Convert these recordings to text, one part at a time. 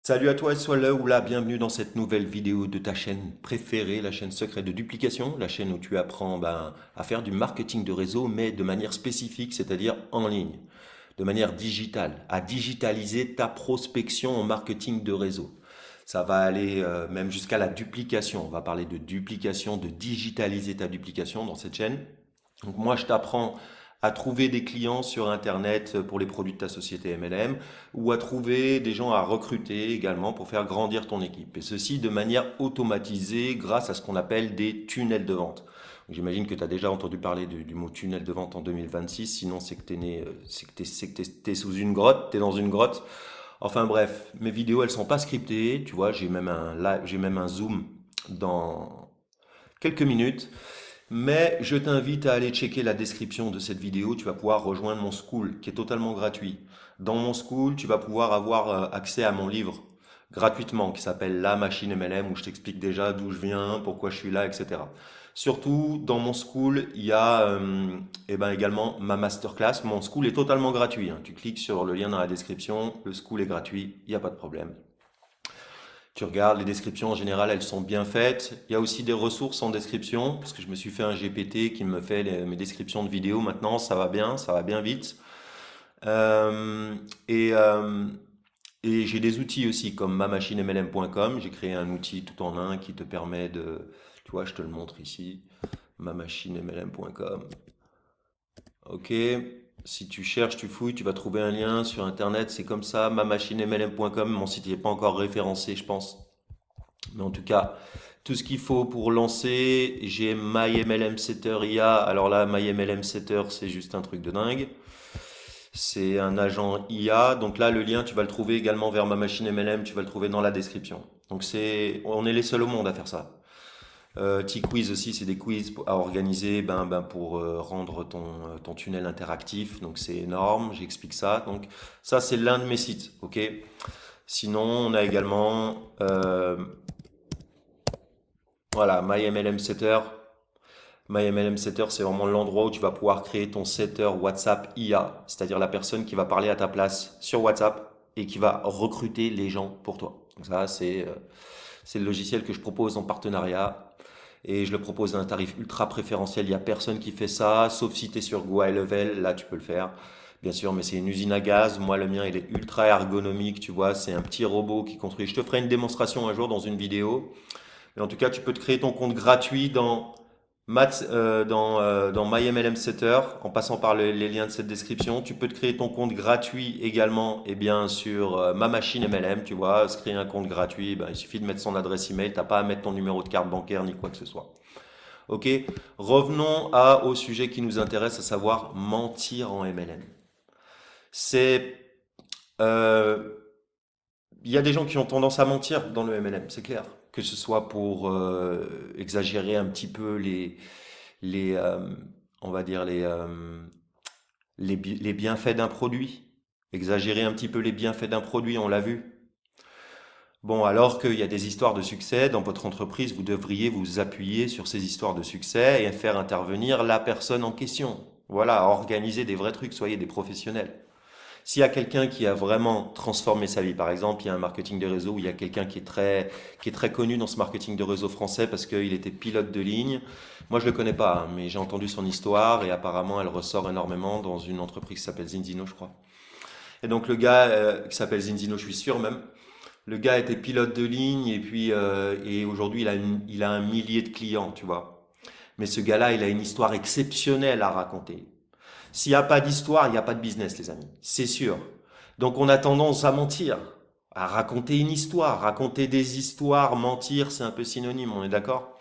Salut à toi, sois là ou là, bienvenue dans cette nouvelle vidéo de ta chaîne préférée, la chaîne secrète de duplication, la chaîne où tu apprends à faire du marketing de réseau, mais de manière spécifique, c'est-à-dire en ligne, de manière digitale, à digitaliser ta prospection en marketing de réseau. Ça va aller même jusqu'à la duplication. On va parler de duplication, de digitaliser ta duplication dans cette chaîne. Donc moi, je t'apprends à trouver des clients sur Internet pour les produits de ta société MLM ou à trouver des gens à recruter également pour faire grandir ton équipe. Et ceci de manière automatisée grâce à ce qu'on appelle des tunnels de vente. J'imagine que tu as déjà entendu parler du mot tunnel de vente en 2026, sinon c'est que tu es né, c'est que t'es sous une grotte, tu es dans une grotte. Enfin bref, mes vidéos elles sont pas scriptées, tu vois, j'ai même un zoom dans quelques minutes. Mais je t'invite à aller checker la description de cette vidéo. Tu vas pouvoir rejoindre mon school qui est totalement gratuit. Dans mon school, tu vas pouvoir avoir accès à mon livre gratuitement qui s'appelle La Machine MLM où je t'explique déjà d'où je viens, pourquoi je suis là, etc. Surtout, dans mon school, il y a également ma masterclass. Mon school est totalement gratuit, hein. Tu cliques sur le lien dans la description, le school est gratuit, il n'y a pas de problème. Tu regardes, les descriptions en général, elles sont bien faites. Il y a aussi des ressources en description, parce que je me suis fait un GPT qui me fait mes descriptions de vidéos maintenant, ça va bien vite. Euh, et euh, et j'ai des outils aussi comme mamachinemlm.com. J'ai créé un outil tout en un qui te permet de... Tu vois, je te le montre ici. Mamachinemlm.com. Ok. Si tu cherches, tu fouilles, tu vas trouver un lien sur Internet. C'est comme ça, mamachinemlm.com. Mon site n'est pas encore référencé, je pense. Mais en tout cas, tout ce qu'il faut pour lancer, j'ai MyMLM Setter IA. Alors là, MyMLM Setter, c'est juste un truc de dingue. C'est un agent IA. Donc là, le lien, tu vas le trouver également vers ma machine MLM. Tu vas le trouver dans la description. Donc on est les seuls au monde à faire ça. T-Quiz aussi, c'est des quiz à organiser pour rendre ton tunnel interactif. Donc c'est énorme, j'explique ça. Donc ça, c'est l'un de mes sites. Ok. Sinon, on a également voilà, MyMLM Setter. MyMLM Setter, c'est vraiment l'endroit où tu vas pouvoir créer ton setter WhatsApp IA, c'est-à-dire la personne qui va parler à ta place sur WhatsApp et qui va recruter les gens pour toi. Donc ça, c'est le logiciel que je propose en partenariat et je le propose à un tarif ultra préférentiel. Il n'y a personne qui fait ça, sauf si tu es sur Go High Level, là tu peux le faire. Bien sûr, mais c'est une usine à gaz. Moi, le mien, il est ultra ergonomique, tu vois. C'est un petit robot qui construit. Je te ferai une démonstration un jour dans une vidéo. Mais en tout cas, tu peux te créer ton compte gratuit dans MyMLM Setter, en passant par les liens de cette description. Tu peux te créer ton compte gratuit également, et bien sur ma machine MLM, tu vois, se créer un compte gratuit, ben, il suffit de mettre son adresse email, t'as pas à mettre ton numéro de carte bancaire ni quoi que ce soit. Ok, revenons au sujet qui nous intéresse, à savoir mentir en MLM. C'est, euh, il y a des gens qui ont tendance à mentir dans le MLM, c'est clair. Que ce soit pour exagérer un petit peu les on va dire les bienfaits d'un produit. Exagérer un petit peu les bienfaits d'un produit, on l'a vu. Bon, alors qu'il y a des histoires de succès dans votre entreprise, vous devriez vous appuyer sur ces histoires de succès et faire intervenir la personne en question. Voilà, organiser des vrais trucs, soyez des professionnels. S'il y a quelqu'un qui a vraiment transformé sa vie, par exemple, il y a un marketing de réseau où il y a quelqu'un qui est très connu dans ce marketing de réseau français parce qu'il était pilote de ligne. Moi, je le connais pas, hein, mais j'ai entendu son histoire et apparemment, elle ressort énormément dans une entreprise qui s'appelle Zinzino, je crois. Et donc, le gars qui s'appelle Zinzino, je suis sûr même, le gars était pilote de ligne et puis et aujourd'hui, il a un millier de clients, tu vois. Mais ce gars-là, il a une histoire exceptionnelle à raconter. S'il n'y a pas d'histoire, il n'y a pas de business, les amis. C'est sûr. Donc on a tendance à mentir, à raconter une histoire. Raconter des histoires, mentir, c'est un peu synonyme, on est d'accord?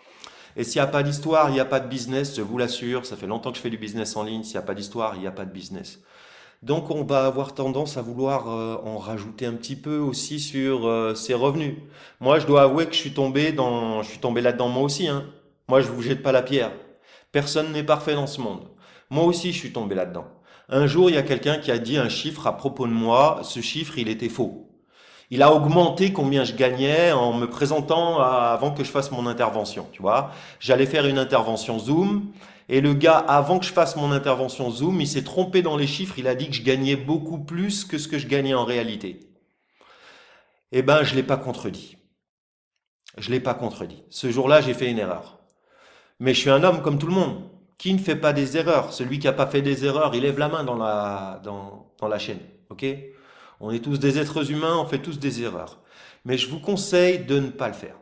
Et s'il n'y a pas d'histoire, il n'y a pas de business, je vous l'assure. Ça fait longtemps que je fais du business en ligne. S'il n'y a pas d'histoire, il n'y a pas de business. Donc on va avoir tendance à vouloir en rajouter un petit peu aussi sur ses revenus. Moi, je dois avouer que je suis tombé là-dedans moi aussi, hein. Moi, je vous jette pas la pierre. Personne n'est parfait dans ce monde. Moi aussi, je suis tombé là-dedans. Un jour, il y a quelqu'un qui a dit un chiffre à propos de moi. Ce chiffre, il était faux. Il a augmenté combien je gagnais en me présentant avant que je fasse mon intervention, tu vois. J'allais faire une intervention Zoom et le gars, avant que je fasse mon intervention Zoom, il s'est trompé dans les chiffres. Il a dit que je gagnais beaucoup plus que ce que je gagnais en réalité. Eh ben, je l'ai pas contredit. Je l'ai pas contredit. Ce jour-là, j'ai fait une erreur. Mais je suis un homme comme tout le monde. Qui ne fait pas des erreurs? Celui qui n'a pas fait des erreurs, il lève la main dans la chaîne. Ok? On est tous des êtres humains, on fait tous des erreurs. Mais je vous conseille de ne pas le faire.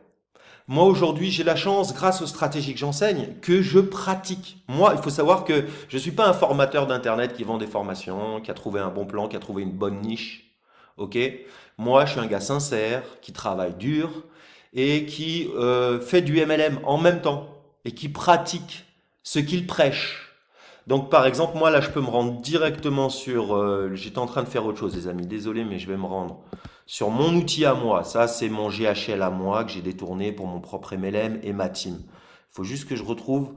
Moi, aujourd'hui, j'ai la chance, grâce aux stratégies que j'enseigne, que je pratique. Moi, il faut savoir que je ne suis pas un formateur d'Internet qui vend des formations, qui a trouvé un bon plan, qui a trouvé une bonne niche. Ok? Moi, je suis un gars sincère, qui travaille dur et qui fait du MLM en même temps et qui pratique ce qu'il prêche. Donc, par exemple, moi, là, je peux me rendre directement sur... j'étais en train de faire autre chose, les amis. Désolé, mais je vais me rendre sur mon outil à moi. Ça, c'est mon GHL à moi que j'ai détourné pour mon propre MLM et ma team. Il faut juste que je retrouve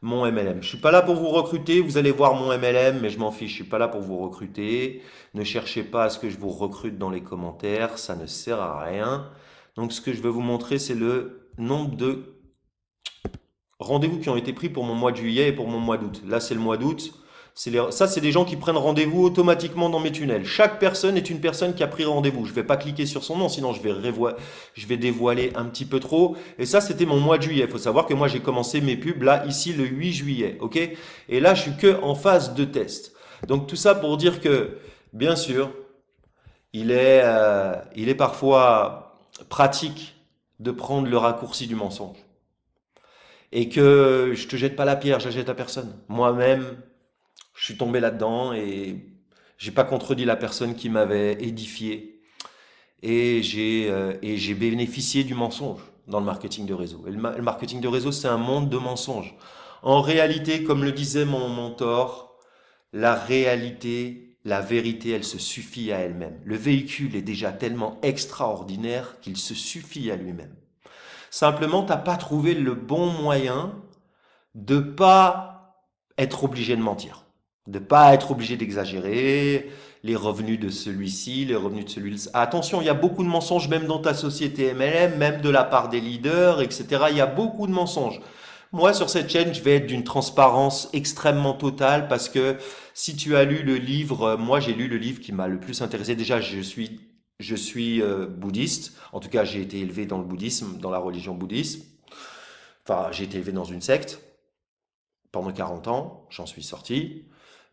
mon MLM. Je suis pas là pour vous recruter. Vous allez voir mon MLM, mais je m'en fiche. Je suis pas là pour vous recruter. Ne cherchez pas à ce que je vous recrute dans les commentaires. Ça ne sert à rien. Donc, ce que je vais vous montrer, c'est le nombre de rendez-vous qui ont été pris pour mon mois de juillet et pour mon mois d'août. Là, c'est le mois d'août. Ça, c'est des gens qui prennent rendez-vous automatiquement dans mes tunnels. Chaque personne est une personne qui a pris rendez-vous. Je ne vais pas cliquer sur son nom, sinon je vais dévoiler un petit peu trop. Et ça, c'était mon mois de juillet. Il faut savoir que moi, j'ai commencé mes pubs là, ici, le 8 juillet. Ok? Et là, je suis que en phase de test. Donc, tout ça pour dire que, bien sûr, il est parfois pratique de prendre le raccourci du mensonge et que je te jette pas la pierre, je la jette à personne. Moi-même, je suis tombé là-dedans et j'ai pas contredit la personne qui m'avait édifié et j'ai bénéficié du mensonge dans le marketing de réseau. Et le marketing de réseau, c'est un monde de mensonges. En réalité, comme le disait mon mentor, la réalité, la vérité, elle se suffit à elle-même. Le véhicule est déjà tellement extraordinaire qu'il se suffit à lui-même. Simplement, t'as pas trouvé le bon moyen de pas être obligé de mentir, de pas être obligé d'exagérer les revenus de celui-ci, les revenus de celui-ci. Attention, il y a beaucoup de mensonges même dans ta société MLM, même de la part des leaders, etc. Il y a beaucoup de mensonges. Moi, sur cette chaîne, je vais être d'une transparence extrêmement totale parce que si tu as lu le livre, moi j'ai lu le livre qui m'a le plus intéressé. Déjà, je suis bouddhiste. En tout cas, j'ai été élevé dans le bouddhisme, dans la religion bouddhiste. Enfin, j'ai été élevé dans une secte pendant 40 ans, j'en suis sorti,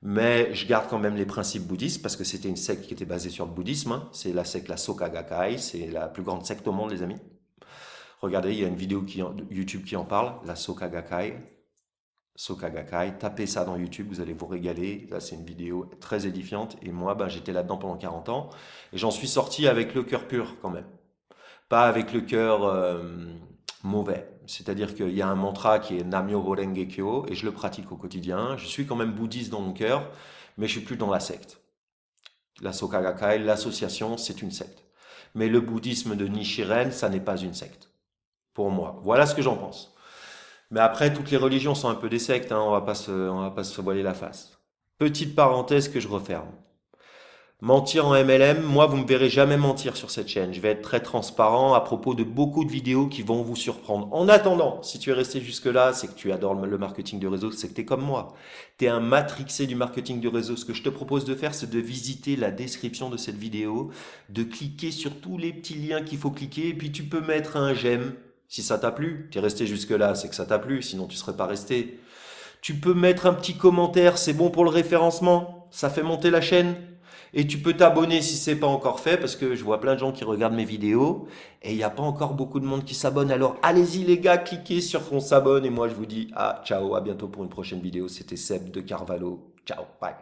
mais je garde quand même les principes bouddhistes parce que c'était une secte qui était basée sur le bouddhisme. Hein. C'est la secte, la Soka Gakkai, c'est la plus grande secte au monde, les amis. Regardez, il y a une vidéo YouTube qui en parle, la Soka Gakkai. Soka Gakkai, tapez ça dans YouTube, vous allez vous régaler. Là, c'est une vidéo très édifiante. Et moi, ben, j'étais là-dedans pendant 40 ans. Et j'en suis sorti avec le cœur pur quand même. Pas avec le cœur mauvais. C'est-à-dire qu'il y a un mantra qui est Namyo Renge Kyo et je le pratique au quotidien. Je suis quand même bouddhiste dans mon cœur, mais je suis plus dans la secte. La Soka Gakkai, l'association, c'est une secte. Mais le bouddhisme de Nichiren, ça n'est pas une secte. Pour moi. Voilà ce que j'en pense. Mais après, toutes les religions sont un peu des sectes, hein, on va pas se voiler la face. Petite parenthèse que je referme. Mentir en MLM, moi vous me verrez jamais mentir sur cette chaîne. Je vais être très transparent à propos de beaucoup de vidéos qui vont vous surprendre. En attendant, si tu es resté jusque-là, c'est que tu adores le marketing de réseau, c'est que tu es comme moi. Tu es un matrixé du marketing de réseau. Ce que je te propose de faire, c'est de visiter la description de cette vidéo, de cliquer sur tous les petits liens qu'il faut cliquer, et puis tu peux mettre un j'aime. Si ça t'a plu, tu es resté jusque-là, c'est que ça t'a plu, sinon tu serais pas resté. Tu peux mettre un petit commentaire, c'est bon pour le référencement, ça fait monter la chaîne. Et tu peux t'abonner si c'est pas encore fait, parce que je vois plein de gens qui regardent mes vidéos et il n'y a pas encore beaucoup de monde qui s'abonne. Alors allez-y les gars, cliquez sur on s'abonne et moi je vous dis ciao, à bientôt pour une prochaine vidéo. C'était Seb de Carvalho. Ciao, bye.